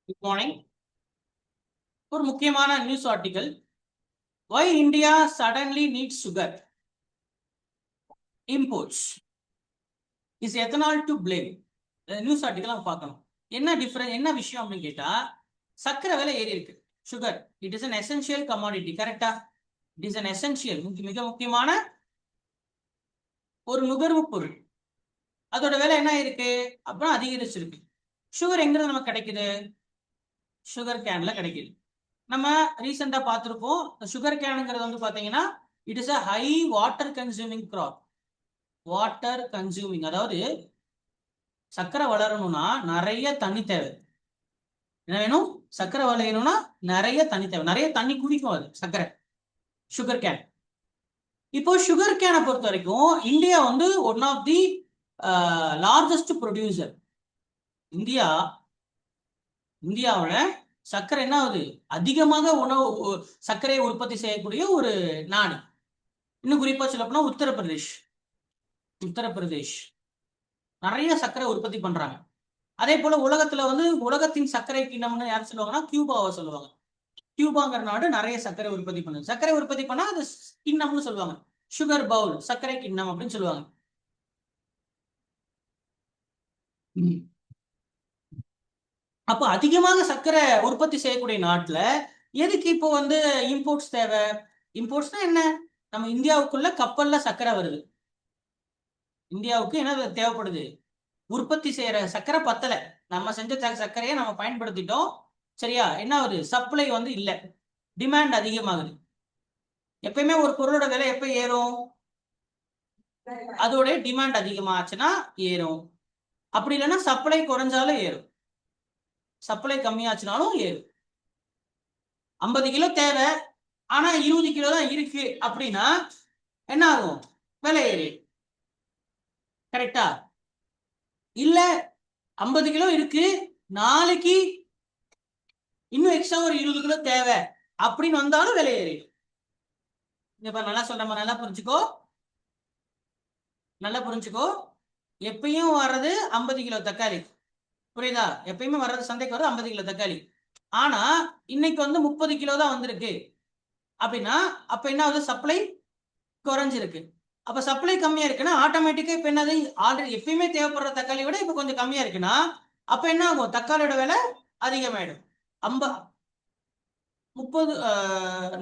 Good morning. ஒரு முக்கியமான news article. Why India suddenly needs sugar imports? Is ethanol to blame? News article நம்ம பார்க்கணும். என்ன difference, என்ன விஷயம் அப்படின்னு கேட்டா, சக்கரை விலை ஏறி இருக்கு. Sugar it is an essential commodity. கரெக்டா? இட் இஸ் அன் எசென்சியல், மிக முக்கியமான ஒரு நுகர்வு பொருள். அதோட விலை என்ன இருக்கு அப்புறம் அதிகரிச்சிருக்கு. சுகர் எங்கிறது நமக்கு கிடைக்குது? சுகர் கேன்ல கிடைக்குது. நம்ம ரீசெண்டா பார்த்துருப்போம். சுகர் கேனுங்கிறது வந்து பாத்தீங்கன்னா it is a high water consuming crop. Water consuming, அதாவது சக்கரை வளரணும்னா நிறைய தண்ணி தேவை. என்ன வேணும்? சக்கரை வளரணும்னா நிறைய தண்ணி தேவை. நிறைய தண்ணி குடிக்கும் அது சக்கரை, சுகர் கேன். இப்போ சுகர் கேனை பொறுத்த வரைக்கும் இந்தியா வந்து one of the largest producer. இந்தியாவோட சர்க்கரை என்ன ஆகுது? அதிகமாக உணவு சர்க்கரையை உற்பத்தி செய்யக்கூடிய ஒரு நாடு. இன்னும் குறிப்பா சொல்ல போனா உத்தரப்பிரதேஷ் நிறைய சர்க்கரை உற்பத்தி பண்றாங்க. அதே போல உலகத்துல வந்து உலகத்தின் சர்க்கரை கிண்ணம்னு யார் சொல்லுவாங்கன்னா கியூபாவை சொல்லுவாங்க. கியூபாங்கிற நாடு நிறைய சர்க்கரை உற்பத்தி பண்ணுது. சர்க்கரை உற்பத்தி பண்ணா அது கிண்ணம்னு சொல்லுவாங்க. சுகர் பவுல், சர்க்கரை கிண்ணம் அப்படின்னு சொல்லுவாங்க. அப்போ அதிகமாக சர்க்கரை உற்பத்தி செய்யக்கூடிய நாட்டுல எதுக்கு இப்போ வந்து இம்போர்ட்ஸ் தேவை? இம்போர்ட்ஸ்னா என்ன? நம்ம இந்தியாவுக்குள்ள கப்பல்ல சர்க்கரை வருது. இந்தியாவுக்கு என்ன தேவைப்படுது? உற்பத்தி செய்யற சர்க்கரை பத்தல. நம்ம செஞ்ச சர்க்கரையை நம்ம பயன்படுத்திட்டோம். சரியா? என்ன ஆகுது? சப்ளை வந்து இல்ல, டிமாண்ட் அதிகமாகுது. எப்பயுமே ஒரு பொருளோட விலை எப்ப ஏறும்? அதோட டிமாண்ட் அதிகமாச்சுன்னா ஏறும். அப்படி இல்லைன்னா சப்ளை குறைஞ்சாலும் ஏறும். சப்ளை கம்மியாச்சுனாலும் ஏறும். 50 கிலோ தேவை, ஆனா 20 கிலோ தான் இருக்கு அப்படின்னா என்ன ஆகும்? விலை ஏறி. கரெக்டா? இல்ல 50 கிலோ இருக்கு, நாளைக்கு இன்னும் எக்ஸ்ட்ரா ஒரு 20 கிலோ தேவை அப்படின்னு வந்தாலும் விலை ஏறிடும். நல்லா சொல்றேன், நல்லா புரிஞ்சுக்கோ. எப்பயும் வர்றது 50 கிலோ தக்காளி, புரியுதா? எப்பயுமே வர்றது சந்தைக்கு வர்றது 50 கிலோ தக்காளி. ஆனா இன்னைக்கு வந்து 30 கிலோ தான் வந்திருக்கு அப்படின்னா அப்ப என்ன ஆகுது? சப்ளை குறைஞ்சிருக்கு. அப்ப சப்ளை கம்மியா இருக்குன்னா ஆட்டோமேட்டிக்கா இப்ப என்னது? ஆல்ரெடி எப்பயுமே தேவைப்படுற தக்காளி விட இப்ப கொஞ்சம் கம்மியா இருக்குன்னா அப்ப என்ன ஆகும்? தக்காளியோட விலை அதிகமாயிடும்.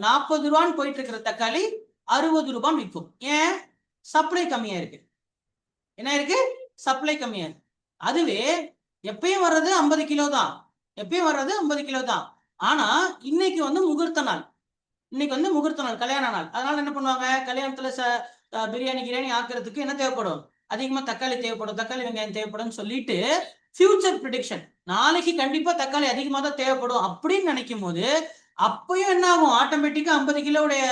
40 ரூபான்னு போயிட்டு இருக்கிற தக்காளி 60 ரூபான்னு விற்கும். ஏன்? சப்ளை கம்மியா இருக்கு. என்ன இருக்கு? சப்ளை கம்மியா இருக்கு. அதுவே எப்பயும் வர்றது 50 கிலோ தான். எப்பயும் வர்றது 50 கிலோ தான். ஆனா இன்னைக்கு வந்து முகூர்த்த நாள். கல்யாண நாள். அதனால என்ன பண்ணுவாங்க? கல்யாணத்துல பிரியாணி கிரியாணி ஆக்குறதுக்கு என்ன தேவைப்படும்? அதிகமா தக்காளி தேவைப்படும், தக்காளி வெங்காயம் தேவைப்படும் சொல்லிட்டு ஃபியூச்சர் ப்ரிடிக்ஷன், நாளைக்கு கண்டிப்பா தக்காளி அதிகமா தான் தேவைப்படும் அப்படின்னு நினைக்கும் போது அப்பயும் என்ன ஆகும்? ஆட்டோமேட்டிக்கா 50 கிலோடைய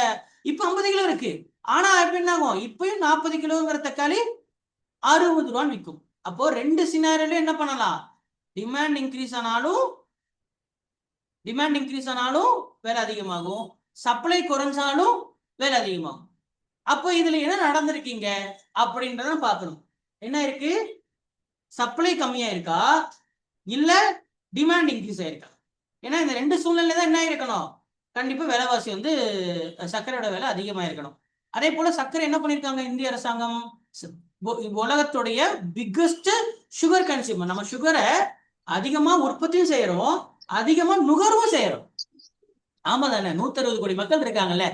இப்ப 50 கிலோ இருக்கு. ஆனா இப்ப என்ன ஆகும்? இப்பயும் 40 கிலோங்கிற தக்காளி 60 ரூபான்னு விற்கும். அப்போ ரெண்டு சினாரியோல என்ன பண்ணலாம்? டிமாண்ட் இன்க்ரீஸ் ஆனாலும் விலை அதிகமாகும், சப்ளை குறைஞ்சாலும் விலை அதிகமாகும். அப்போ இதுல என்ன நடந்திருக்கீங்க அப்படின்றத பார்க்கணும். என்ன இருக்கு? சப்ளை கம்மியா இருக்கா இல்ல டிமாண்ட் இன்க்ரீஸ் ஆயிருக்கா? ஏன்னா இந்த ரெண்டு சூழ்நிலை தான் என்ன இருக்கணும்? கண்டிப்பா விலைவாசி வந்து சர்க்கரையோட விலை அதிகமா இருக்கணும். அதே போல சர்க்கரை என்ன பண்ணிருக்காங்க இந்திய அரசாங்கம்? உலகத்துடைய பிக்கஸ்ட் சுகர் கன்சியூமர். நம்ம சுகரை அதிகமா உற்பத்தியும் செய்யறோம், அதிகமா நுகர்வும் செய்யறோம். ஆமா தானே? 160 கோடி மக்கள் இருக்காங்கல்ல.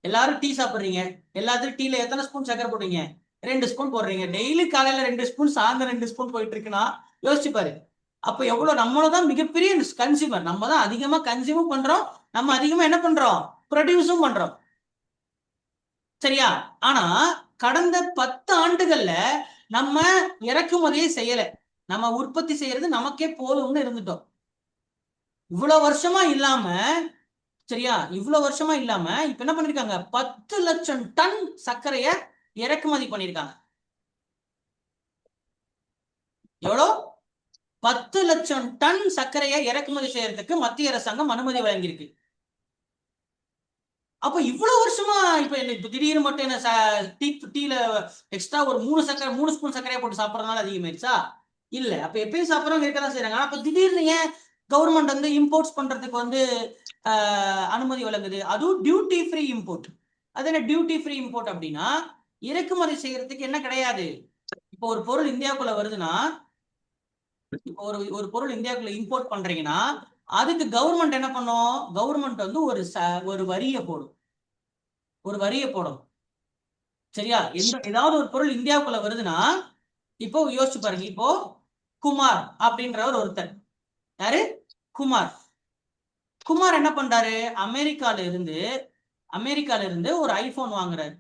எல்லாரும் டீ சாப்பிடுறீங்க. எல்லாத்துக்கும் டீல எத்தனை ஸ்பூன் சக்கரை போடுறீங்க? 2 ஸ்பூன் போடுறீங்க. டெய்லி காலையில 2 ஸ்பூன், சாயந்தரம் 2 ஸ்பூன் போயிட்டு இருக்குன்னா யோசிச்சு பாரு. அப்ப எவ்வளவு? நம்மளதான் மிகப்பெரிய கன்சியூமர். நம்ம தான் அதிகமா கன்சியூமும் பண்றோம், நம்ம அதிகமா என்ன பண்றோம்? ப்ரொடியூஸும் பண்றோம். சரியா? ஆனா கடந்த 10 ஆண்டுகள்ல நம்ம இறக்குமதியே செய்யல. நம்ம உற்பத்தி செய்யறது நமக்கே போதும்னு இருந்துட்டோம். இவ்வளவு வருஷமா இல்லாம, சரியா? இவ்வளவு வருஷமா இல்லாம இப்ப என்ன பண்ணிருக்காங்க? 10 லட்சம் டன் சர்க்கரைய இறக்குமதி பண்ணிருக்காங்க. எவ்வளோ? 10 லட்சம் டன் சர்க்கரையை இறக்குமதி செய்யறதுக்கு மத்திய அரசாங்கம் அனுமதி வழங்கியிருக்கு. அப்ப இவ்வளவு வருஷமா இப்ப திடீர்னு மட்டும் என்ன டீல எக்ஸ்ட்ரா ஒரு 3 ஸ்பூன் சர்க்கரையை போட்டு சாப்பிடறதுனால அதிகமாயிருச்சா? இல்ல. அப்ப எப்பயும் சாப்பிடறவங்க இருக்கதான் செய்யறாங்க. அப்ப திடீர்னு ஏன் கவர்மெண்ட் வந்து இம்போர்ட்ஸ் பண்றதுக்கு வந்து அனுமதி வழங்குது. அதுவும் டியூட்டி ஃப்ரீ இம்போர்ட். அது என்ன டியூட்டி ஃப்ரீ இம்போர்ட் அப்படின்னா, இறக்குமதி செய்யறதுக்கு என்ன கிடையாது. இப்போ ஒரு பொருள் இந்தியாவுக்குள்ள வருதுன்னா, இப்போ ஒரு பொருள் இந்தியாவுக்குள்ள இம்போர்ட் பண்றீங்கன்னா, அதுக்கு கவர்மெண்ட் என்ன பண்ணும்? கவர்மெண்ட் வந்து ஒரு வரியை போடும். ஒரு வரியை போடும். சரியா? ஏதாவது ஒரு பொருள் இந்தியாவுக்குள்ள வருதுன்னா, இப்போ யோசிச்சு பாருங்க. இப்போ குமார் அப்படின்றவர் ஒருத்தர். யாரு? குமார். குமார் என்ன பண்றாரு? அமெரிக்கால இருந்து ஒரு ஐபோன் வாங்குறாரு.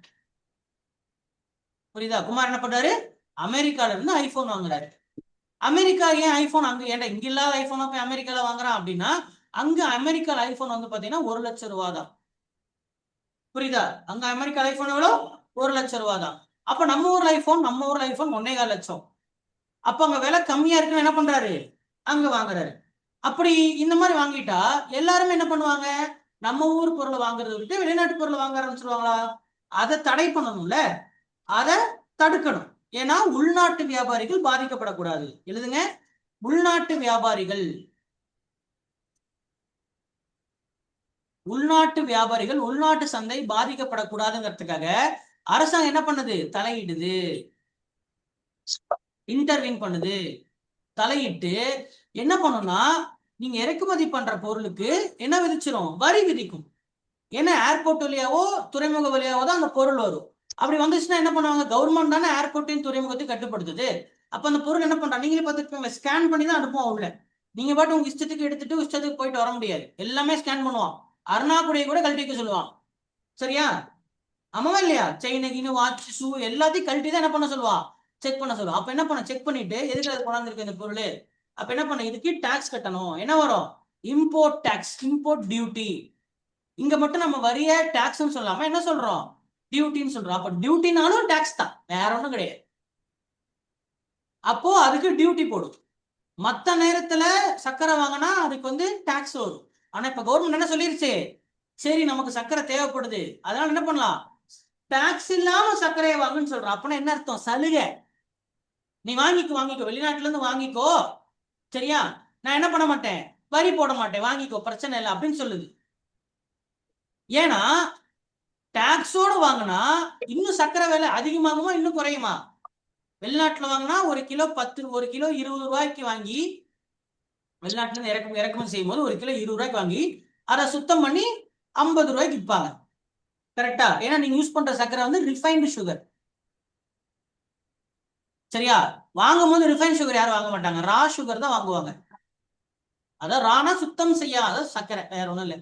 புரியுதா? குமார் என்ன பண்றாரு? அமெரிக்கால இருந்து ஐபோன் வாங்குறாரு. அமெரிக்கா ஏன் ஐபோன் அங்க ஏன்டா இங்க இல்லாத ஐபோனை போய் அமெரிக்கால வாங்குறான் அப்படின்னா, அங்க அமெரிக்கால ஐபோன் வந்து பாத்தீங்கன்னா 1,00,000 ரூபாய் தான். புரியுதா? அங்க அமெரிக்கா ஐபோன் எவ்வளவு? 1,00,000 ரூபாய் தான். அப்ப நம்ம ஊர்ல ஐபோன் 1,4 லட்சம். அப்ப அங்க விலை கம்மியா இருக்குன்னு என்ன பண்றாரு? அங்க வாங்குறாரு. அப்படி இந்த மாதிரி வாங்கிட்டா எல்லாருமே என்ன பண்ணுவாங்க? நம்ம ஊர் பொருளை வாங்குறத விட்டு வெளிநாட்டு பொருளை வாங்க ஆரம்பிச்சிருவாங்களா? அதை தடை பண்ணணும்ல. அதை தடுக்கணும். ஏன்னா உள்நாட்டு வியாபாரிகள் பாதிக்கப்படக்கூடாது. எழுதுங்க, உள்நாட்டு வியாபாரிகள் உள்நாட்டு சந்தை பாதிக்கப்படக்கூடாதுங்கிறதுக்காக அரசாங்கம் என்ன பண்ணுது? தலையிடுது, இன்டர்வின் பண்ணுது. தலையிட்டு என்ன பண்ணும்னா, நீங்க இறக்குமதி பண்ற பொருளுக்கு என்ன விதிச்சிரும்? வரி விதிக்கும். ஏன்னா ஏர்போர்ட் வழியாவோ துறைமுக வழியாவோ தான் அந்த பொருள் வரும். அப்படி வந்துச்சுன்னா என்ன பண்ணுவாங்க? கவர்மெண்ட் தானே ஏர்போர்ட்டையும் துறைமுகத்தையும் கட்டுப்படுத்துது. அப்ப அந்த பொருள் என்ன பண்றாங்க? நீங்களே பார்த்துருப்பீங்க, ஸ்கேன் பண்ணி தான் அனுப்புவோம் உள்ள. நீங்க பாட்டு உங்க இஷ்டத்துக்கு எடுத்துட்டு இஷ்டத்துக்கு போயிட்டு வர முடியாது. எல்லாமே ஸ்கேன் பண்ணுவான். அருணாக்குடியை கூட கழட்டி வைக்க சொல்லுவான். சரியா? ஆமாவா இல்லையா? செயின் கீனு வாட்ச் ஷூ எல்லாத்தையும் கழட்டி தான் என்ன பண்ண சொல்லுவான்? செக் பண்ண சொல்லுவான். அப்ப என்ன பண்ண? செக் பண்ணிட்டு எதுக்கு அது கொண்டாந்துருக்கு இந்த பொருள்? அப்ப என்ன பண்ண? இதுக்கு டாக்ஸ் கட்டணும். என்ன வரும்? Import tax, import duty. இங்க மட்டும் நம்ம வரிய டாக்ஸ்னு சொல்லாம என்ன சொல்றோம்? டியூட்டின்னு சொல்றோம். அப்ப டியூட்டினாலும் டாக்ஸ் தான், வேற ஒண்ணும் கிடையாது. அப்போ அதுக்கு டியூட்டி போடும். மத்த நேரத்துல சக்கரை வாங்கினா அதுக்கு வந்து டாக்ஸ் வரும். ஆனா இப்ப கவர்மெண்ட் என்ன சொல்லிருச்சு? சரி, நமக்கு சக்கரை தேவைப்படுது, அதனால என்ன பண்ணலாம்? டாக்ஸ் இல்லாம சர்க்கரையை வாங்குன்னு சொல்றோம். அப்படின்னா என்ன அர்த்தம்? சலுகை. நீ வாங்கிக்கோ, வெளிநாட்டுல இருந்து வாங்கிக்கோ. சரியா? நான் என்ன பண்ண மாட்டேன்? வரி போட மாட்டேன், வாங்கிக்கோ, பிரச்சனை இல்லை அப்படின்னு சொல்லுது. ஏன்னா டாக்ஸோட வாங்கினா இன்னும் சக்கரை விலை அதிகமாகுமா இன்னும் குறையுமா? வெளிநாட்டுல வாங்கினா ஒரு கிலோ 20 ரூபாய்க்கு வாங்கி, வெளிநாட்டுல இருந்து இறக்குமதி செய்யும் போது ஒரு கிலோ 20 ரூபாய்க்கு வாங்கி அதை சுத்தம் பண்ணி 50 ரூபாய்க்கு விற்பாங்க. கரெக்டா? ஏன்னா நீங்க யூஸ் பண்ற சக்கரை வந்து ரிஃபைன்டு சுகர். சரியா? வாங்கும் போது ரிஃபைன் சுகர் யாரும் வாங்க மாட்டாங்க, ரா சுகர் தான் வாங்குவாங்க. அதான் ரானா சுத்தம் செய்யாத சர்க்கரை, வேற ஒண்ணும் இல்லை.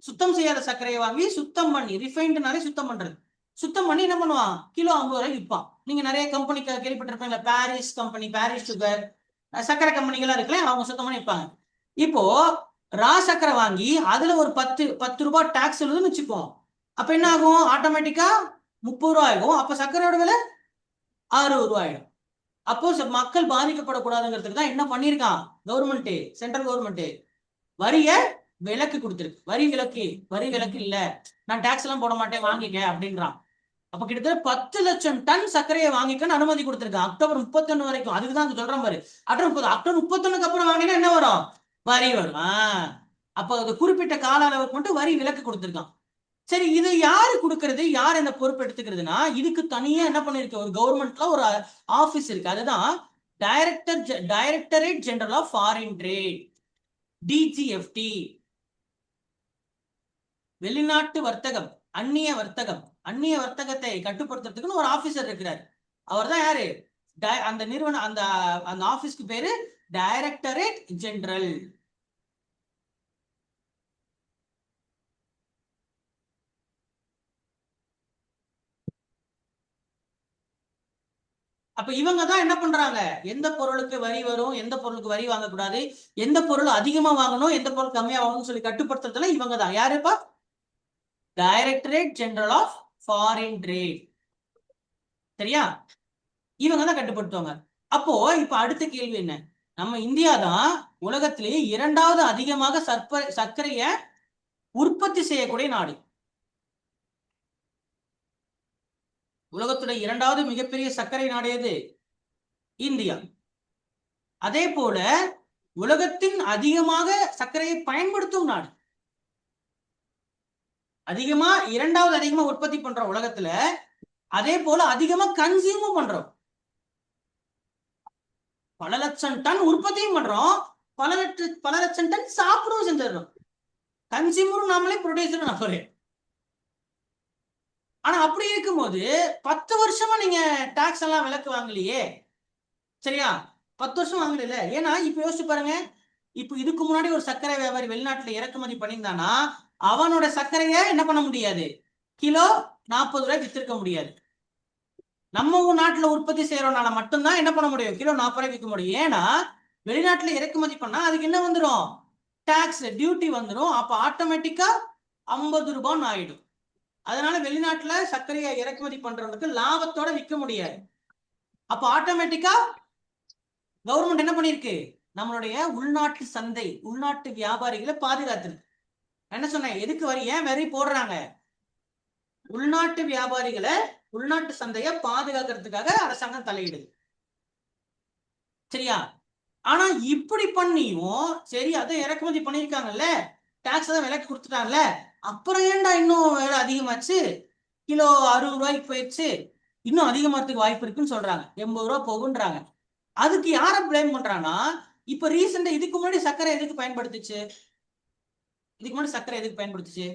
சுத்தம் செய்யாத சர்க்கரையை வாங்கி சுத்தம் பண்ணி, ரிஃபைன்டுனாலே சுத்தம் பண்றது, சுத்தம் பண்ணி என்ன பண்ணுவான்? கிலோ 50 ரூபாய்க்கு விற்பான். நீங்க நிறைய கம்பெனி கேள்விப்பட்டிருப்பீங்களா? பாரிஸ் கம்பெனி, பாரிஸ் சுகர், சர்க்கரை கம்பெனிகள்லாம் இருக்குல்ல, அவங்க சுத்தம் பண்ணி விற்பாங்க. இப்போ ரா சர்க்கரை வாங்கி அதுல ஒரு 10 ரூபாய் டாக்ஸ் எழுதுன்னு வச்சுப்போம். அப்ப என்ன ஆகும்? ஆட்டோமேட்டிக்கா 30 ரூபாய் ஆகும். அப்ப சர்க்கரையோட விலை 60 ரூபாய் ஆயிடும். அப்போ மக்கள் பாதிக்கப்படக்கூடாதுங்கிறதுக்கு தான் என்ன பண்ணிருக்கான் கவர்மெண்ட், சென்ட்ரல் கவர்மெண்ட் வரிய விலக்கு கொடுத்திருக்கு. வரி விலக்கு இல்ல, நான் டாக்ஸ் எல்லாம் போட மாட்டேன், வாங்கிக்க அப்படின்றான். அப்ப கிட்டத்தட்ட 10 லட்சம் டன் சர்க்கரையை வாங்கிக்கன்னு அனுமதி கொடுத்திருக்கான் அக்டோபர் 31 வரைக்கும். அதுக்குதான் சொல்றேன் பாரு. அக்டோபர் 31க்கு அப்புறம் வாங்கினா என்ன வரும்? வரி வரும். அப்ப அது குறிப்பிட்ட கால அளவுக்கு மட்டும் வரி விலக்கு கொடுத்திருக்கான். சரி, இது யாரு கொடுக்கறது? யார் இந்த பொறுப்பு எடுத்துக்கிறதுனா, இதுக்கு தனியா என்ன பண்ணிருக்கு? ஒரு கவர்மெண்ட்ல ஒரு ஆபீஸ் இருக்கு. அதுதான் directorate general of foreign trade, DGFT. வெளிநாட்டு வர்த்தகம், அந்நிய வர்த்தகத்தை கட்டுப்படுத்துறதுக்குன்னு ஒரு ஆபீசர் இருக்கிறார். அவர் தான் யாரு? அந்த நிறுவனம், அந்த ஆபீஸ்க்கு பேரு டைரக்டரேட் ஜெனரல். அப்ப இவங்க தான் என்ன பண்றாங்க? எந்த பொருளுக்கு வரி வரும், எந்த பொருளுக்கு வரி வாங்கக்கூடாது, எந்த பொருள் அதிகமா வாங்கணும், எந்த பொருள் கம்மியா வாங்கணும்னு சொல்லி கட்டுப்படுத்துறதுல இவங்க தான். யாருப்பா? Directorate general of foreign trade. சரியா? இவங்க தான் கட்டுப்படுத்துவாங்க. அப்போ இப்ப அடுத்த கேள்வி என்ன? நம்ம இந்தியா தான் உலகத்திலேயே 2வது அதிகமாக சர்க்கரைய உற்பத்தி செய்யக்கூடிய நாடு. உலகத்துடைய 2வது மிகப்பெரிய சர்க்கரை நாடு எது? இந்தியா. அதே போல உலகத்தின் அதிகமாக சர்க்கரையை பயன்படுத்தும் நாடு. அதிகமா இரண்டாவது அதிகமா உற்பத்தி பண்ற உலகத்துல, அதே போல அதிகமா கன்சியூமும் பண்றோம். பல லட்சம் டன் உற்பத்தியும் பண்றோம், பல லட்சம் டன் சாப்பிடவும் செஞ்சிடறோம். கன்சியூமரும் நாமளே, ப்ரொடியூசரும் நம்மளே. ஆனா அப்படி இருக்கும்போது 10 வருஷமா நீங்க டாக்ஸ் எல்லாம் விலக்கு வாங்கலையே, சரியா? 10 வருஷம் வாங்கல. ஏன்னா இப்ப யோசிச்சு பாருங்க, இப்ப இதுக்கு முன்னாடி ஒரு சர்க்கரை வியாபாரி வெளிநாட்டுல இறக்குமதி பண்ணியிருந்தானா அவனோட சர்க்கரைய என்ன பண்ண முடியாது, கிலோ 40 ரூபாய்க்கு வித்திருக்க முடியாது. நம்ம நாட்டுல உற்பத்தி செய்யறோம்னால மட்டும்தான் என்ன பண்ண முடியும், கிலோ 40 ரூபாய்க்கு விற்க முடியும். ஏன்னா வெளிநாட்டுல இறக்குமதி பண்ணா அதுக்கு என்ன வந்துடும், டாக்ஸ் டியூட்டி வந்துடும். அப்ப ஆட்டோமேட்டிக்கா 50 ரூபான்னு ஆயிடும். அதனால வெளிநாட்டுல சர்க்கரையை இறக்குமதி பண்றவங்களுக்கு லாபத்தோட விற்க முடியாது. அப்ப ஆட்டோமேட்டிக்கா கவர்மெண்ட் என்ன பண்ணிருக்கு, நம்மளுடைய உள்நாட்டு சந்தை, உள்நாட்டு வியாபாரிகளை பாதுகாத்துருக்கு. என்ன சொன்னேன், எதுக்கு வரி, ஏன் வரி போடுறாங்க, உள்நாட்டு வியாபாரிகளை, உள்நாட்டு சந்தையை பாதுகாக்கிறதுக்காக அரசாங்கம் தலையிடுது, சரியா? ஆனா இப்படி பண்ணியும் சரி, அதை இறக்குமதி பண்ணிருக்காங்கல்ல, டாக்ஸ் தான் விலைக்கு கொடுத்துட்டாங்கல்ல, அப்புறம் ஏன்டா இன்னும் வேலை அதிகமாச்சு, கிலோ 60 ரூபாய்க்கு போயிடுச்சு, இன்னும் அதிகமாறதுக்கு வாய்ப்பு இருக்குன்னு சொல்றாங்க, 80 ரூபாய் போகுன்றாங்க. அதுக்கு யார பிளேம் பண்றாங்கன்னா, இப்ப ரீசெண்டா இதுக்கு முன்னாடி சர்க்கரை எதுக்கு பயன்படுத்துச்சு, இதுக்கு முன்னாடி சர்க்கரை எதுக்கு பயன்படுத்துச்சு,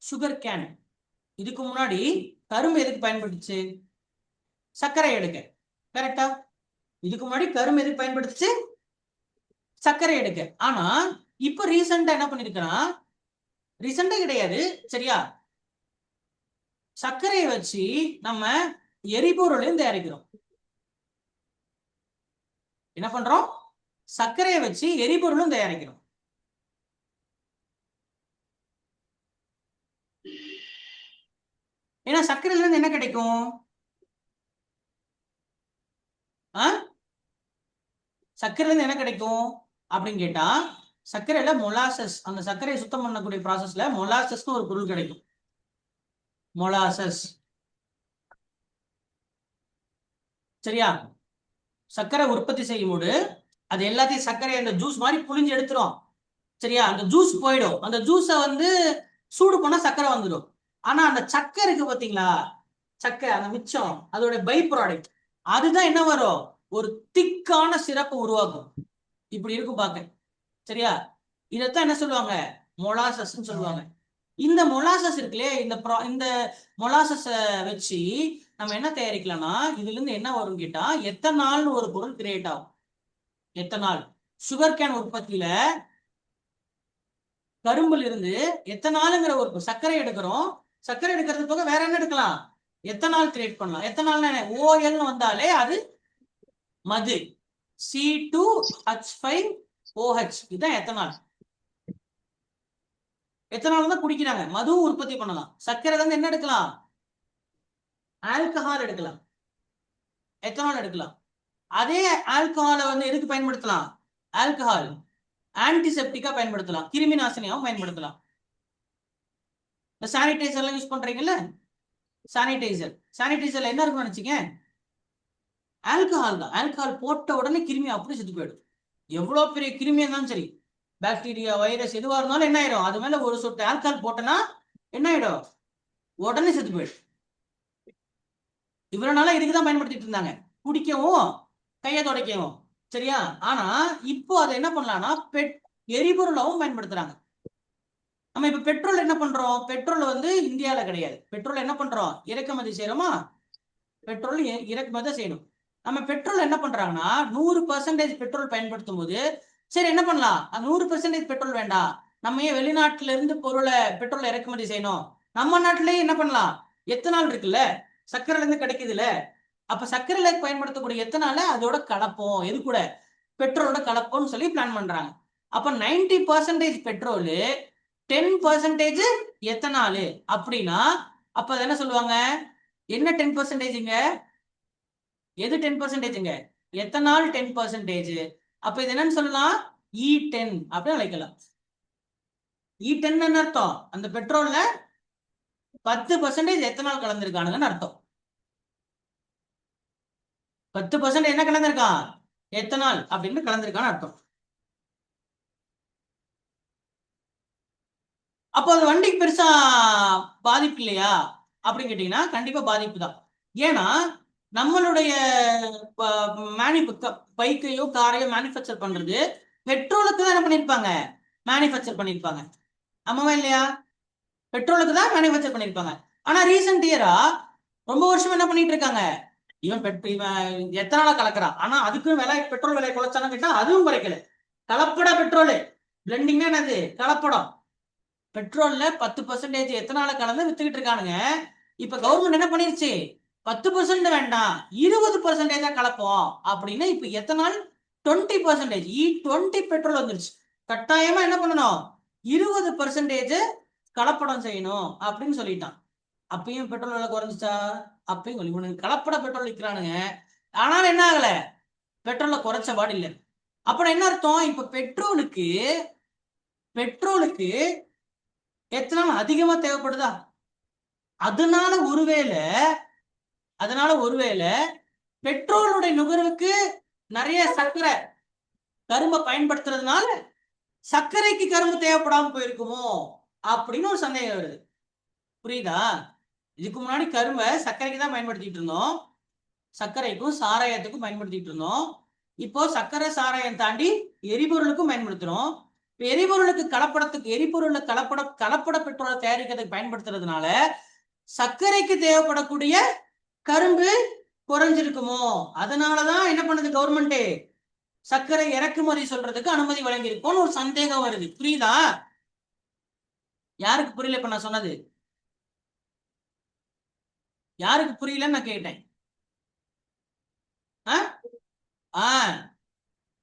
சுகர் கேன். இதுக்கு முன்னாடி கரும்பு எதுக்கு பயன்படுத்துச்சு, சர்க்கரை எடுக்க, கரெக்டா? இதுக்கு முன்னாடி கரும்பு எதுக்கு பயன்படுத்துச்சு, சர்க்கரை எடுக்க. ஆனா இப்ப ரீசெண்டா என்ன பண்ணிருக்கான், ரீசெண்டா கிடையாது, சரியா, சர்க்கரையை வச்சு நம்ம எரிபொருளையும் தயாரிக்கிறோம். என்ன பண்றோம், சர்க்கரையை வச்சு எரிபொருளும் தயாரிக்கிறோம். ஏன்னா சர்க்கரையில இருந்து என்ன கிடைக்கும், சர்க்கரையில இருந்து என்ன கிடைக்கும் அப்படின்னு கேட்டா, சர்க்கரையில மொலாசஸ், அந்த சர்க்கரையை சுத்தம் பண்ணக்கூடிய ப்ராசஸ்ல மொலாசஸ்னு ஒரு பொருள் கிடைக்கும். மொலாசஸ், சரியா? சர்க்கரை உற்பத்தி செய்யும் போது அது எல்லாத்தையும் சர்க்கரை அந்த ஜூஸ் மாதிரி புழிஞ்சு எடுத்துரும், சரியா? அந்த ஜூஸ் போயிடும். அந்த ஜூஸை வந்து சூடு பண்ணா சர்க்கரை வந்துடும். ஆனா அந்த சர்க்கரை இருக்கு பாத்தீங்களா, சர்க்கரை அந்த மிச்சம், அதோட பை ப்ராடக்ட், அதுதான் என்ன வரும், ஒரு திக்கான சிறப்பு உருவாக்கும். இப்படி இருக்கும் பாக்க, சரியா? இதைத்தான் என்ன சொல்லுவாங்க, மொலாசஸ் சொல்லுவாங்க. இந்த மொலாசஸ் இருக்குல்லே, இந்த மொலாசஸ வச்சு நம்ம என்ன தயாரிக்கலாம்னா, இதுல இருந்து என்ன வரும் கேட்டா, எத்தனால்னு ஒரு பொருள் கிரியேட் ஆகும். எத்தனால், சுகர் கேன் உற்பத்தியில கரும்புல இருந்து எத்தனாலுங்கிற ஒரு சர்க்கரை எடுக்கிறோம். சர்க்கரை எடுக்கிறது போக வேற என்ன எடுக்கலாம், எத்தனால் கிரியேட் பண்ணலாம். எத்தனால் OL வந்தாலே அது மது, C2H5OH, இதுதான் எத்தனால். எத்தனால் தான் குடிக்கிறாங்க, மதுவும் உற்பத்தி பண்ணலாம். சர்க்கரை வந்து என்ன எடுக்கலாம், ஆல்கஹால் எடுக்கலாம், எத்தனால் எடுக்கலாம். அதே ஆல்கஹாலை வந்து எதுக்கு பயன்படுத்தலாம், ஆல்கஹால் ஆன்டிசெப்டிக்கா பயன்படுத்தலாம், கிருமி நாசினியாவும் பயன்படுத்தலாம். இந்த சானிடைசர் எல்லாம் யூஸ் பண்றீங்கல்ல, சானிடைசர்ல என்ன இருக்குன்னு நினைச்சீங்க, ஆல்கஹால் தான். ஆல்கஹால் போட்ட உடனே கிருமி அப்படி செத்து போயிடும். எவ்வளவு பெரிய கிருமியா இருந்தாலும் சரி, பாக்டீரியா, வைரஸ் எதுவா இருந்தாலும் என்ன ஆயிடும், அது மேல ஒரு சொட்டு ஆல்கஹால் போட்டனா என்ன ஆயிடும், உடனே செத்து போயிடும். இவ்வளவு நாளா இதுக்குதான் பயன்படுத்திட்டு இருந்தாங்க, குடிக்கவும் கையை துடைக்கவும், சரியா? ஆனா இப்போ அதை என்ன பண்ணலாம்னா எரிபொருளாவும் பயன்படுத்துறாங்க. நம்ம இப்ப பெட்ரோல் என்ன பண்றோம், பெட்ரோல் வந்து இந்தியாவில கிடையாது, பெட்ரோல் என்ன பண்றோம், இறக்குமதி செய்யறோமா, பெட்ரோல் இறக்குமதி செய்யணும். நம்ம பெட்ரோல் என்ன பண்றாங்கன்னா 100% பெட்ரோல் பயன்படுத்தும் போது, சரி என்ன பண்ணலாம், 100% பெட்ரோல் வேண்டாம், நம்ம ஏன் வெளிநாட்டுல இருந்து பெட்ரோலை இறக்குமதி செய்யணும், நம்ம நாட்டிலேயே என்ன பண்ணலாம், எத்தனால் இருக்குல்ல, சர்க்கரைல இருந்து கிடைக்குதுல்ல, அப்ப சர்க்கரையில பயன்படுத்தக்கூடிய எத்தனால அதோட கலப்போம், எது கூட, பெட்ரோலோட கலப்போம்னு சொல்லி பிளான் பண்றாங்க. அப்ப 90% பெட்ரோலு, 10% எத்தனாலு அப்படின்னா, அப்ப அதை என்ன சொல்லுவாங்க, என்ன 10%ங்க, எது 10%ங்க, எத்தனால் 10%. அப்ப இது என்னன்னு சொல்லலாம், E10 அப்படின்னு அழைக்கலாம். E10 அர்த்தம், அந்த பெட்ரோல்ல 10% எத்தனால் கலந்துருக்கானுங்கன்னு அர்த்தம். 10% என்ன கலந்துருக்கான், எத்தனால் அப்படின்னு கலந்துருக்கான்னு அர்த்தம். அப்போ அது வண்டிக்கு பெருசா பாதிப்பு இல்லையா அப்படின்னு கேட்டீங்கன்னா கண்டிப்பா பாதிப்பு தான். ஏன்னா நம்மளுடைய பைக்கையோ காரையோ மேனுஃபேக்சர் பண்றது பெட்ரோலுக்கு தான் என்ன பண்ணிருப்பாங்க, மேனுஃபேக்சர் பண்ணிருப்பாங்க. ஆமாவா இல்லையா? பெட்ரோலுக்கு தான் மேனுஃபேக்சர் பண்ணிருப்பாங்க. ஆனா ரீசெண்ட் இயரா ரொம்ப வருஷம் என்ன பண்ணிட்டு இருக்காங்க, இவன் எத்தனால கலக்குறான், ஆனா அதுக்கும் விலை, பெட்ரோல் விலை குறைச்சானு கேட்டா அதுவும் குறைக்கல. கலப்பட பெட்ரோல், பிளெண்டிங்னா என்னது, கலப்படம். பெட்ரோல்ல 10% எத்தனால கலந்து வித்துக்கிட்டு இருக்கானுங்க. இப்ப கவர்மெண்ட் என்ன பண்ணிருச்சு, 10% வேண்டாம் 20% கலப்போம் அப்படின்னு இப்ப எத்தனால் 20% E20 பெட்ரோல் வந்துருச்சு. கட்டாயமா என்ன பண்ணணும், 20% கலப்படம் செய்யணும் அப்படின்னு சொல்லிட்டான். அப்பயும் பெட்ரோல் விலை குறைஞ்சிச்சா, அப்பயும் கலப்பட பெட்ரோல் விற்கிறானுங்க. ஆனாலும் என்ன ஆகல, பெட்ரோல்ல குறைச்ச பாடு இல்லை. அப்புறம் என்ன அர்த்தம், இப்ப பெட்ரோலுக்கு எத்தனால் அதிகமா தேவைப்படுதா, அதனால ஒருவேளை பெட்ரோலுடைய நுகர்வுக்கு நிறைய சர்க்கரை கரும்பை பயன்படுத்துறதுனால சர்க்கரைக்கு கரும்பு தேவைப்படாம போயிருக்குமோ அப்படின்னு ஒரு சந்தேகம் வருது. புரியுதா? இதுக்கு முன்னாடி கரும்பை சர்க்கரைக்கு தான் பயன்படுத்திட்டு இருந்தோம், சர்க்கரைக்கும் சாராயத்துக்கும் பயன்படுத்திட்டு இருந்தோம். இப்போ சர்க்கரை சாராயம் தாண்டி எரிபொருளுக்கும் பயன்படுத்துறோம். எரிபொருளுக்கு கலப்பட பெட்ரோலை தயாரிக்கிறதுக்கு பயன்படுத்துறதுனால சர்க்கரைக்கு தேவைப்படக்கூடிய கரும்பு குறைஞ்சிருக்குமோ, அதனாலதான் என்ன பண்ணுது கவர்மெண்ட், சர்க்கரை இறக்குமதி சொல்றதுக்கு அனுமதி வழங்கியிருக்கோம்னு ஒரு சந்தேகம் வருது. புரியுதா? யாருக்கு புரியல இப்ப நான் சொன்னது, யாருக்கு புரியலன்னு நான் கேட்டேன்.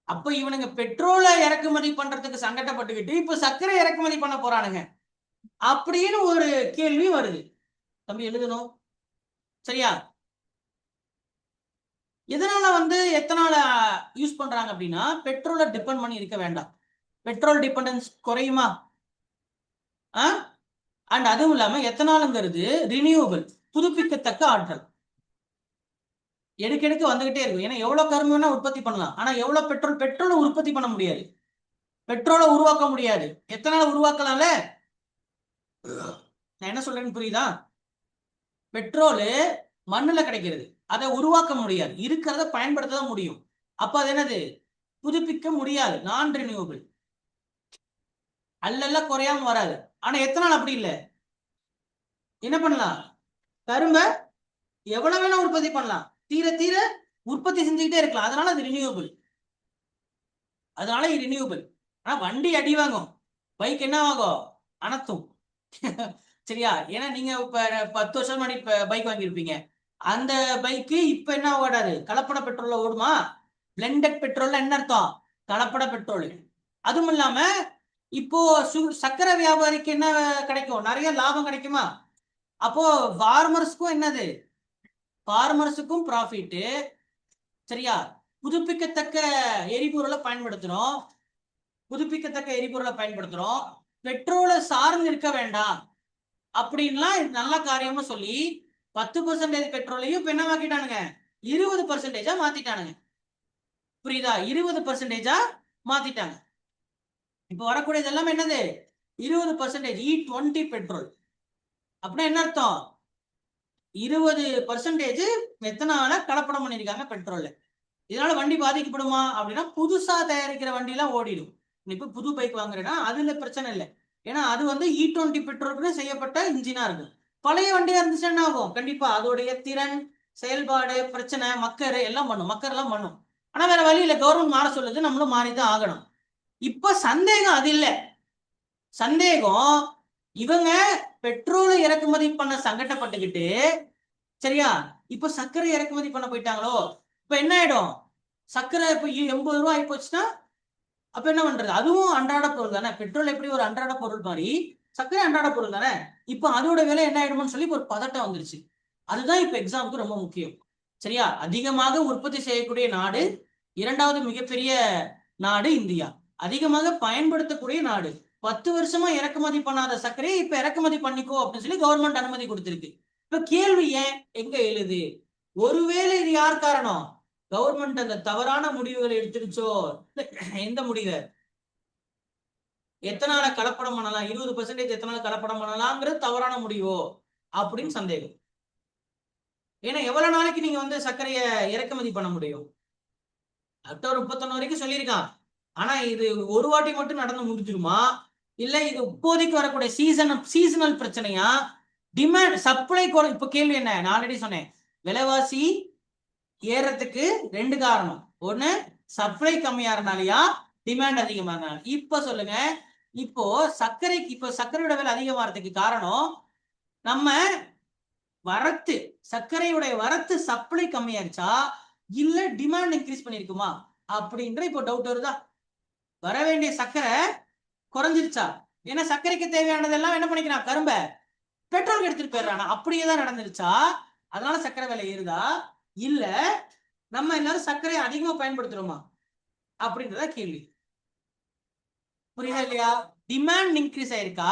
அப்ப இவனுங்க பெட்ரோலை இறக்குமதி பண்றதுக்கு சங்கடப்பட்டுக்கிட்டு இப்ப சர்க்கரை இறக்குமதி பண்ண போறானுங்க அப்படின்னு ஒரு கேள்வி வருது. தம்பி எழுதணும், சரியா? எதனால எத்தனால யூஸ் பண்றாங்க அப்படின்னா, பெட்ரோலை டிபெண்ட் பண்ணி இருக்க வேண்டாம். பெட்ரோல் டிபெண்டன்ஸ் குறையுமா? அண்ட் அதுவும் இல்லாம எத்தனாலுங்கிறது ரினியூவபிள், புதுப்பிக்கத்தக்க ஆற்றல். எடுக்க வந்துகிட்டே இருக்கும். ஏன்னா எவ்வளவு கரும்பு வேணா உற்பத்தி பண்ணலாம், ஆனா எவ்வளவு பெட்ரோலை உற்பத்தி பண்ண முடியாது, பெட்ரோலை உருவாக்க முடியாது. எத்தனால உருவாக்கலாம்ல, நான் என்ன சொல்றேன்னு புரியுதா? பெட்ரோலு மண்ணுல கிடைக்கிறது, அதை உருவாக்க முடியாது, இருக்கிறத பயன்படுத்த தான் முடியும். அப்ப அது என்னது, புதுப்பிக்க முடியாது, நான் ரினியூவபிள், அல்ல குறையாம வராது. ஆனா எத்தனால் அப்படி இல்லை, என்ன பண்ணலாம், கரும்ப எவ்வளவு வேணா உற்பத்தி பண்ணலாம், தீர தீர உற்பத்தி செஞ்சுக்கிட்டே இருக்கலாம். அதனால அது ரினியூவபிள், ஆனா வண்டி அடி வாங்கும், பைக் என்ன ஆகும், அனத்தும். சரியா? ஏன்னா நீங்க இப்ப 10 வருஷம் முன்னாடி பைக் வாங்கியிருப்பீங்க, அந்த பைக்கு இப்ப என்ன ஓடாது, கலப்பட பெட்ரோல்ல ஓடுமா? பிளெண்டட் பெட்ரோல்ல என்ன அர்த்தம், கலப்பட பெட்ரோல். அதுவும் இல்லாம இப்போ சக்கரை வியாபாரிக்கு என்ன கிடைக்கும், நிறைய லாபம் கிடைக்குமா? அப்போ ஃபார்மர்ஸுக்கும் ப்ராஃபிட். சரியா? புதுப்பிக்கத்தக்க எரிபொருளை பயன்படுத்துறோம், பெட்ரோலை சார்ந்து இருக்க வேண்டாம் அப்படின்லாம் நல்ல காரியமா சொல்லி 10% பெட்ரோலையும் இப்ப என்ன மாத்திட்டானுங்க, 20% மாத்திட்டானுங்க. புரியுதா? 20% மாத்திட்டாங்க. இப்ப வரக்கூடியது எல்லாமே என்னது, 20% E20 பெட்ரோல். அப்படின்னா என்ன அர்த்தம், 20% எத்தனால கலப்படம் பண்ணிருக்காங்க பெட்ரோல்ல. இதனால வண்டி பாதிக்கப்படுமா அப்படின்னா, புதுசா தயாரிக்கிற வண்டி எல்லாம் ஓடிடும். இப்ப புது பைக் வாங்குறேன்னா அதுல பிரச்சனை இல்லை, ஏன்னா அது E20 பெட்ரோலுக்கு செய்யப்பட்ட இன்ஜினா இருக்கும். பழைய வண்டியா இருந்துச்சு என்ன ஆகும், கண்டிப்பா அதோடைய திறன், செயல்பாடு, பிரச்சனை, மக்கர் எல்லாம் பண்ணும். ஆனா வேற வழி இல்லை, கவர்மெண்ட் மாற சொல்லுது, நம்மளும் மாறிதான் ஆகணும். இப்ப சந்தேகம் அது இல்லை, சந்தேகம் இவங்க பெட்ரோலை இறக்குமதி பண்ண சங்கடப்பட்டுக்கிட்டு, சரியா, இப்ப சர்க்கரை இறக்குமதி பண்ண போயிட்டாங்களோ. இப்ப என்ன ஆயிடும், சர்க்கரை இப்ப 80 ரூபாய் ஆகி போச்சுன்னா அப்ப என்ன பண்றது, அதுவும் அன்றாட பொருள் தானே, பெட்ரோல் எப்படி ஒரு அன்றாட பொருள் மாதிரி சர்க்கரை அன்றாட பொருள் தானே. இப்ப அதோட விலை என்ன ஆயிடும்னு சொல்லி ஒரு பதட்டம் வந்துருச்சு. அதுதான் இப்ப எக்ஸாமுக்கு ரொம்ப முக்கியம். சரியா? அதிகமாக உற்பத்தி செய்யக்கூடிய நாடு, இரண்டாவது மிகப்பெரிய நாடு இந்தியா, அதிகமாக பயன்படுத்தக்கூடிய நாடு. 10 வருஷமா இறக்குமதி பண்ணாத சர்க்கரையை இப்ப இறக்குமதி பண்ணிக்கோ அப்படின்னு சொல்லி கவர்மெண்ட் அனுமதி கொடுத்திருக்கு. இப்ப கேள்வி ஏன் எங்க எழுது, ஒருவேளை இது யார் காரணம், கவர்மெண்ட் அந்த தவறான முடிவுகளை எடுத்துருச்சோ? எந்த முடிவை? எத்தனால கலப்படம் பண்ணலாம், 20% எத்தனால கலப்படம் பண்ணலாம்ங்கிறது தவறான முடிவோ அப்படின்னு சந்தேகம். ஏன்னா எவ்வளவு நாளைக்கு நீங்க வந்து சர்க்கரையை இறக்குமதி பண்ண முடியும்? அக்டோபர் 31 வரைக்கும் சொல்லியிருக்கான். ஆனா இது ஒரு வாட்டி மட்டும் நடந்து முடிஞ்சிருமா, இல்ல இது இப்போதைக்கு வரக்கூடிய சீசனல் பிரச்சனையா? டிமாண்ட் சப்ளை இப்ப கேள்வி என்ன, நான் ஆல்ரெடி சொன்னேன், விலைவாசி ஏறதுக்கு 2 காரணம். ஒண்ணு சப்ளை கம்மியாறனாலயா, டிமாண்ட் அதிகமானால. இப்ப சொல்லுங்க, இப்போ சர்க்கரையோட விலை அதிகமாறதுக்கு காரணம் நம்ம வரத்து, சர்க்கரையுடைய வரத்து சப்ளை கம்மியாயிருச்சா இல்ல டிமாண்ட் இன்க்ரீஸ் பண்ணிருக்குமா அப்படின்ற இப்போ டவுட் வருதா? வர வேண்டிய சர்க்கரை குறைஞ்சிருச்சா? ஏன்னா சர்க்கரைக்கு தேவையானதெல்லாம் என்ன பண்ணிக்கிறான், கரும்பை பெட்ரோல் எடுத்துட்டு போயிடுறான். அப்படியே தான் நடந்துருச்சா? அதனால சர்க்கரை விலை ஏறுதா, இல்ல நம்ம எல்லாரும் சர்க்கரையை அதிகமா பயன்படுத்துறோமா அப்படின்றத கேள்வி. புரியுதா இல்லையா? டிமாண்ட் இன்க்ரீஸ் ஆயிருக்கா,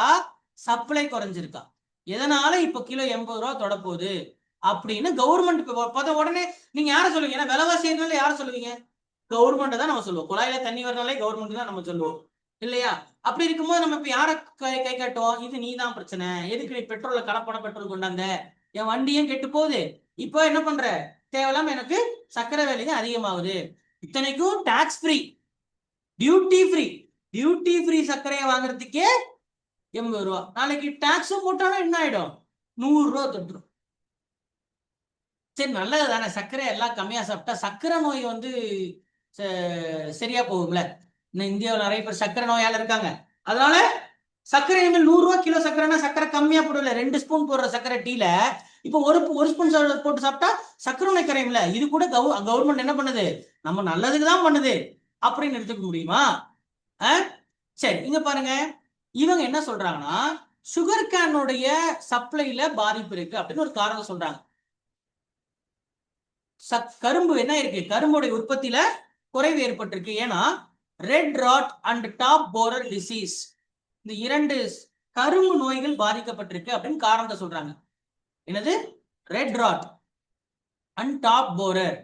சப்ளை குறைஞ்சிருக்கா? எதனால இப்ப கிலோ 80 ரூபா தொட போகுது அப்படின்னு கவர்மெண்ட் பார்த்த உடனே நீங்க யார சொல்லுவீங்க? ஏன்னா விலைவாசி ஏறினால யார சொல்லுவீங்க? கவர்மெண்ட் தான் நம்ம சொல்லுவோம். குழாயில தண்ணி வரனாலே கவர்மெண்ட் தான் நம்ம சொல்லுவோம் இல்லையா? அப்படி இருக்கும்போது நம்ம இப்ப யார கை காட்டுவோம்? இது நீ தான் பிரச்சனை, எதுக்கு நீ பெட்ரோல்ல கலப்படம் பெட்ரோல் கொண்டாந்த, என் வண்டியும் கெட்டு போகுது, இப்போ என்ன பண்ற, தேவையில்லாம எனக்கு சர்க்கரை விலையும் அதிகமாகுது. இத்தனைக்கும் டாக்ஸ் ஃப்ரீ, டியூட்டி ஃப்ரீ சர்க்கரையை வாங்குறதுக்கே 80 ரூபா. நாளைக்கு டாக்ஸும் போட்டாலும் என்ன ஆயிடும், 100 ரூபா தொட்டுரும். சரி நல்லது தானே, சர்க்கரை எல்லாம் கம்மியா சாப்பிட்டா சர்க்கரை நோய் வந்து சரியா போகும்ல. இன்னும் இந்தியாவில் நிறைய பேர் சர்க்கரை நோயால இருக்காங்க. அதனால சர்க்கரை இனிமேல் 100 ரூபா கிலோ சர்க்கரைனா சர்க்கரை கம்மியா போடல. 2 ஸ்பூன் போடுற சர்க்கரை டீல இப்போ ஒரு ஸ்பூன் போட்டு சாப்பிட்டா சர்க்கரை நோய் கரையும்ல. இது கூட கவர்மெண்ட் என்ன பண்ணுது, நம்ம நல்லதுக்கு தான் பண்ணுது அப்படின்னு எடுத்துக்க முடியுமா? சரி இங்க பாருங்க, இவங்க என்ன சொல்றாங்கன்னா சுகர் கேனுடைய சப்ளைல பாதிப்பு இருக்கு அப்படின்னு ஒரு காரணம் சொல்றாங்க. கரும்பு என்ன இருக்கு, கரும்புடைய உற்பத்தியில குறைவு ஏற்பட்டிருக்கு. ஏன்னா red rot and top borer disease, இந்த 2 கரும்பு நோய்கள் பாதிக்கப்பட்டிருக்கு அப்படின்னு காரணத்தை சொல்றாங்க. என்னது, red rot and top borer.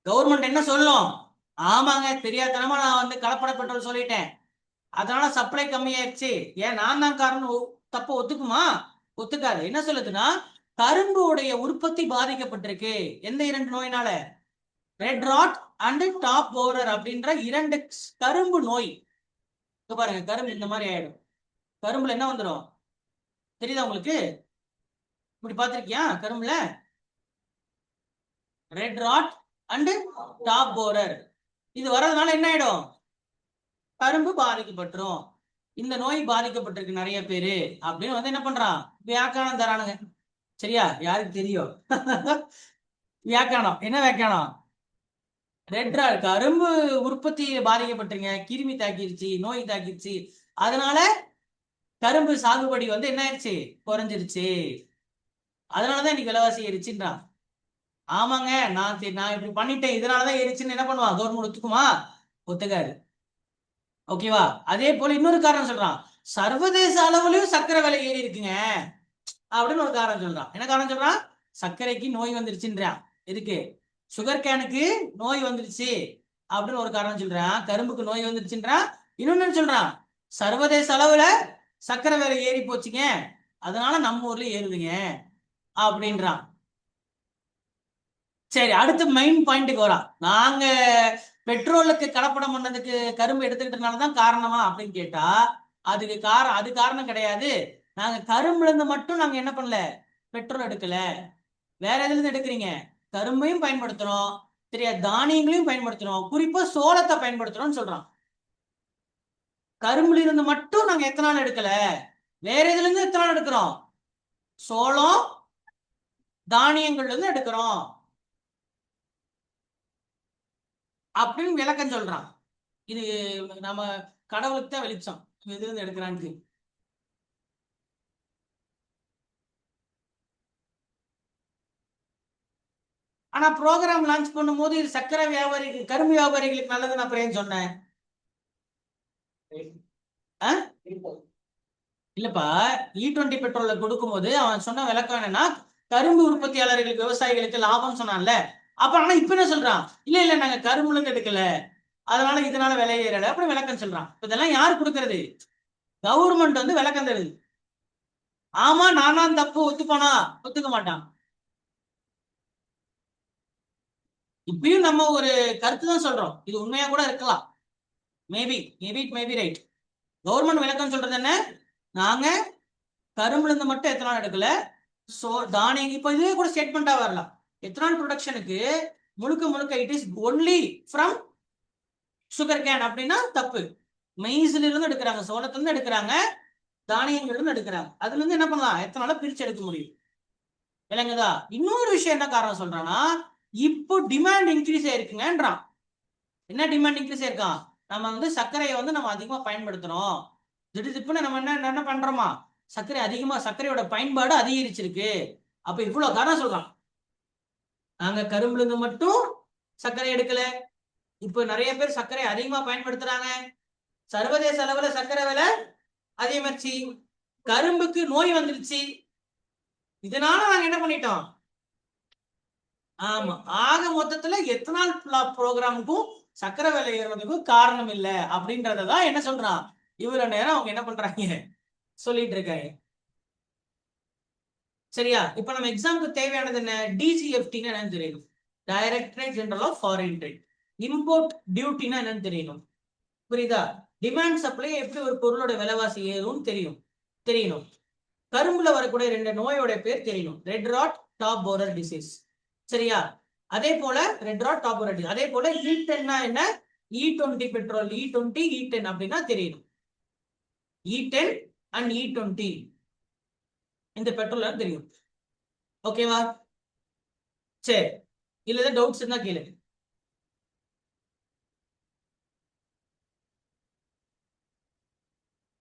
Government என்ன சொல்லும், ஆமாங்க தெரியாதனமா நான் வந்து கலப்பட பெட்ரோல் சொல்லிட்டேன், அதனால சப்ளை கம்மியாயிருச்சு, ஏன் நான் தான் காரணம், தப்ப ஒத்துக்குமா? ஒத்துக்காது. என்ன சொல்லுதுன்னா கரும்புடைய உற்பத்தி பாதிக்கப்பட்டிருக்கு. எந்த 2 நோயினால? Red rot and top borer அப்படின்ற 2 கரும்பு நோய். பாருங்க கரும்பு இந்த மாதிரி ஆயிடும். கரும்புல என்ன வந்துடும் தெரியுதா உங்களுக்கு? இப்படி பார்த்திருக்கியா கரும்புல? Red rot and top borer இது வர்றதுனால என்ன ஆயிடும், கரும்பு பாதிக்கப்பட்டுரும். இந்த நோய் பாதிக்கப்பட்டிருக்கு நிறைய பேரு அப்படின்னு வந்து என்ன பண்றான், வியாக்கியானம் தரானுங்க. சரியா? யாருக்கு தெரியும்? வியாக்கியானம் என்ன வியாக்கியானம்? ரெட் ராட் கரும்பு உற்பத்தி பாதிக்கப்பட்டிருங்க, கிருமி தாக்கிருச்சு, நோய் தாக்கிருச்சு, அதனால கரும்பு சாகுபடி வந்து என்ன ஆயிடுச்சு, குறைஞ்சிருச்சு, அதனாலதான் இன்னைக்கு விலைவாசி ஏறிச்சுன்றான். ஆமாங்க நான் இப்படி பண்ணிட்டேன் இதனாலதான் ஏறிச்சுன்னு என்ன பண்ணுவான் கவர்மெண்ட்? ஒத்துக்குமா? ஒத்துக்காது. ஓகேவா? அதே போல இன்னொரு காரணம் சொல்றான், சர்வதேச அளவுலயும் சர்க்கரை விலை ஏறி இருக்குங்க அப்படின்னு ஒரு காரணம் சொல்றான். என்ன காரணம் சொல்றான்? சர்க்கரைக்கு நோய் வந்துருச்சுன்றான். எதுக்கு? சுகர் கேனுக்கு நோய் வந்துருச்சு அப்படின்னு ஒரு காரணம் சொல்றான். கரும்புக்கு நோய் வந்துருச்சுன்றான். இன்னொன்னு சொல்றான், சர்வதேச அளவுல சர்க்கரை விலை ஏறி போச்சுங்க, அதனால நம்ம ஊர்ல ஏறுதுங்க அப்படின்றான். சரி அடுத்து மெயின் பாயிண்ட்டுக்கு வரான். நாங்க பெட்ரோலுக்கு கலப்படம் பண்ணதுக்கு கரும்பு எடுத்துக்கிட்டனாலதான் காரணமா அப்படின்னு கேட்டா அது காரணம் கிடையாது. நாங்க கரும்புல இருந்து மட்டும் நாங்க என்ன பண்ணல, பெட்ரோல் எடுக்கல. வேற எதுல இருந்து எடுக்கிறீங்க? கரும்பையும் பயன்படுத்துறோம், சரியா, தானியங்களையும் பயன்படுத்துறோம், குறிப்பா சோளத்தை பயன்படுத்துறோம்னு சொல்றான். கரும்புல இருந்து மட்டும் நாங்க எத்தனால் எடுக்கல, வேற எதுல இருந்து எத்தனால் எடுக்கிறோம், சோளம் தானியங்கள்ல இருந்து எடுக்கிறோம் அப்படின்னு விளக்கம் சொல்றான். இது நம்ம கடவுளுக்கு தான் வெளிச்சம், எதுல இருந்து எடுக்கிறான்னு. ஆனா ப்ரோக்ராம் லான்ச் பண்ணும்போது இது சர்க்கரை வியாபாரிகள் கரும்பு வியாபாரிகளுக்கு நல்லது நான் அப்புறம் சொன்னேன். இல்லப்பா, E20 பெட்ரோல்ல கொடுக்கும் போது அவன் சொன்ன விளக்கம் என்னன்னா கரும்பு உற்பத்தியாளர்களுக்கு விவசாயிகளுக்கு லாபம் சொன்னான்ல, அப்ப ஆனா இப்ப என்ன சொல்றான், இல்ல நாங்க கரும்புல இருந்து எடுக்கல, அதனால இதனால விலை ஏறல அப்படி விளக்கம் சொல்றான். இதெல்லாம் யார் கொடுக்கறது? கவர்மெண்ட் வந்து விளக்கம் தருது. ஆமா நானா தப்பு ஒத்துப்பானா? ஒத்துக்க மாட்டான். இப்பயும் நம்ம ஒரு கருத்து தான் சொல்றோம், இது உண்மையா கூட இருக்கலாம். Maybe it maybe right. Government விளக்கம் சொல்றது என்ன, நாங்க கரும்புல இருந்து மட்டும் எத்தனால் எடுக்கல, சோ தானியம் இப்ப இதுவே கூட ஸ்டேட்மெண்டா வரலாம். எத்தனால் ப்ரொடக்ஷனுக்கு முழுக்க முழுக்க it is only from sugar cane அப்படின்னா தப்பு. மெய்ஸ்ல இருந்து எடுக்கிறாங்க, சோளத்துல இருந்து எடுக்கிறாங்க, தானியங்கள்ல இருந்து எடுக்கிறாங்க. அதுல இருந்து என்ன பண்ணலாம், எத்தனால பிரிச்சு எடுக்க முடியும். விளங்குதா? இன்னொரு விஷயம் என்ன காரணம் சொல்றான்னா, இப்போ டிமாண்ட் இன்க்ரீஸ் ஆயிருக்குங்கன்றான். என்ன டிமாண்ட் இன்க்ரீஸ் ஆயிருக்கான், நம்ம வந்து சர்க்கரையை வந்து நம்ம அதிகமா பயன்படுத்துறோம், திடீர்னு நம்ம என்ன பண்றோமா, சர்க்கரையோட பயன்பாடு அதிகரிச்சிருக்கு. அப்ப இவ்வளவு காரணம் சொல்றான். நாங்க கரும்புல இருந்து மட்டும் சர்க்கரை எடுக்கல, இப்ப நிறைய பேர் சர்க்கரை அதிகமா பயன்படுத்துறாங்க, சர்வதேச அளவுல சர்க்கரை விலை அதிகமாச்சு, கரும்புக்கு நோய் வந்துருச்சு, இதனால நாங்க என்ன பண்ணிட்டோம். ஆமா, ஆக மொத்தத்துல எத்தனால் ப்ரோக்ராமுக்கும் சர்க்கரை விலை ஏறுவதற்கும் காரணம் இல்ல அப்படின்றதான் என்ன சொல்றான், இவ்வளவு நேரம் அவங்க என்ன பண்றாங்க சொல்லிட்டு இருக்காங்க. சரியா? இப்ப நம்ம எக்ஸாமுக்கு தேவையானது என்ன, டிஜிஎஃப்டின்னு என்னன்னு தெரியணும், directorate general of foreign trade. Import டியூட்டினா என்னன்னு தெரியணும். புரியுதா? டிமாண்ட் சப்ளை எப்படி ஒரு பொருளோட விலைவாசி ஏறும்னு தெரியணும். கரும்புல வரக்கூடிய 2 நோயோட பேர் தெரியணும், red rot, top borer disease. சரியா? அதே போல red rot, top borer disease. அதே போல E10 என்ன, E20 பெட்ரோல், E20 E10 அப்படின்னா தெரியணும். E10 அண்ட் E20 இந்த பெட்ரோல் தெரியும். ஓகேவா? சரி, இல்ல டவுட்ஸ் இருந்தா கேளு.